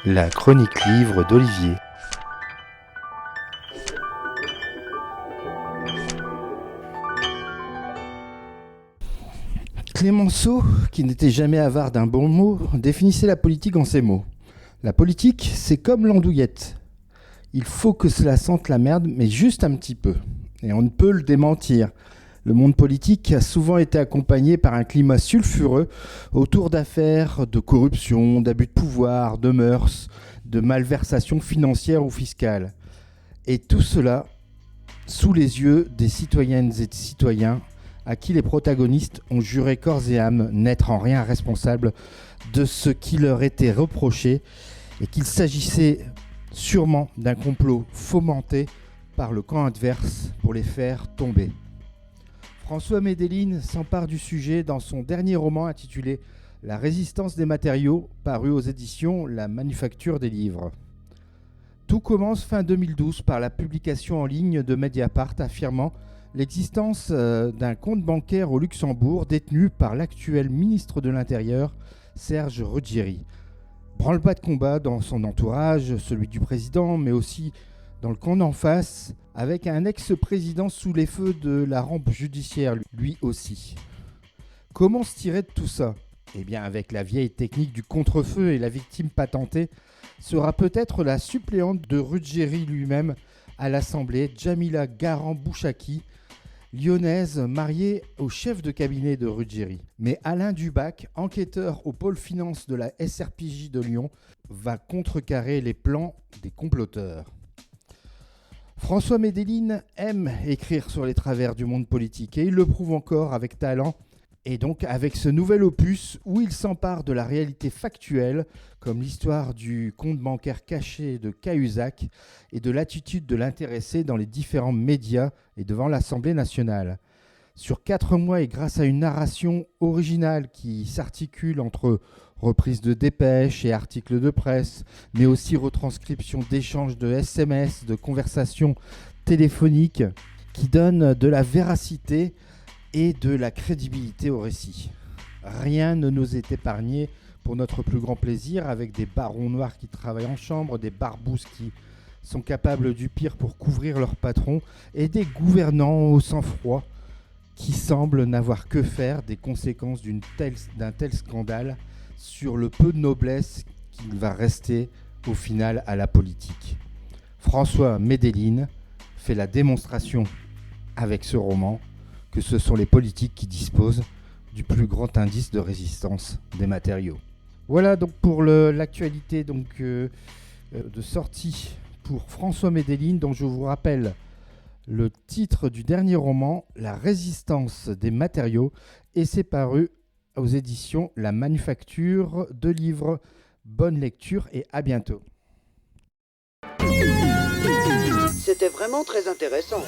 La chronique livre d'Olivier. Clémenceau, qui n'était jamais avare d'un bon mot, définissait la politique en ces mots. La politique, c'est comme l'andouillette. Il faut que cela sente la merde, mais juste un petit peu. Et on ne peut le démentir. Le monde politique a souvent été accompagné par un climat sulfureux autour d'affaires de corruption, d'abus de pouvoir, de mœurs, de malversations financières ou fiscales. Et tout cela sous les yeux des citoyennes et des citoyens à qui les protagonistes ont juré corps et âme n'être en rien responsables de ce qui leur était reproché et qu'il s'agissait sûrement d'un complot fomenté par le camp adverse pour les faire tomber. François Medellín s'empare du sujet dans son dernier roman intitulé « La résistance des matériaux » paru aux éditions La Manufacture des livres. Tout commence fin 2012 par la publication en ligne de Mediapart affirmant l'existence d'un compte bancaire au Luxembourg détenu par l'actuel ministre de l'Intérieur, Serge Ruggieri. Branle-bas de combat dans son entourage, celui du président, mais aussi dans le camp d'en face, avec un ex-président sous les feux de la rampe judiciaire, lui aussi. Comment se tirer de tout ça ? Eh bien, avec la vieille technique du contre-feu et la victime patentée, sera peut-être la suppléante de Ruggieri lui-même à l'Assemblée, Jamila Garand-Bouchaki, lyonnaise mariée au chef de cabinet de Ruggieri. Mais Alain Dubac, enquêteur au pôle finance de la SRPJ de Lyon, va contrecarrer les plans des comploteurs. François Medellín aime écrire sur les travers du monde politique et il le prouve encore avec talent. Et donc avec ce nouvel opus où il s'empare de la réalité factuelle, comme l'histoire du compte bancaire caché de Cahuzac et de l'attitude de l'intéressé dans les différents médias et devant l'Assemblée nationale. Sur 4 mois et grâce à une narration originale qui s'articule entre reprises de dépêches et articles de presse, mais aussi retranscription d'échanges de SMS, de conversations téléphoniques qui donnent de la véracité et de la crédibilité au récit. Rien ne nous est épargné pour notre plus grand plaisir, avec des barons noirs qui travaillent en chambre, des barbouzes qui sont capables du pire pour couvrir leur patron, et des gouvernants au sang-froid qui semblent n'avoir que faire des conséquences d'un tel scandale sur le peu de noblesse qu'il va rester au final à la politique. François Medellín fait la démonstration avec ce roman que ce sont les politiques qui disposent du plus grand indice de résistance des matériaux. Voilà donc pour l'actualité de sortie pour François Medellín, dont je vous rappelle le titre du dernier roman, La résistance des matériaux, et c'est paru aux éditions La Manufacture de livres. Bonne lecture et à bientôt. C'était vraiment très intéressant.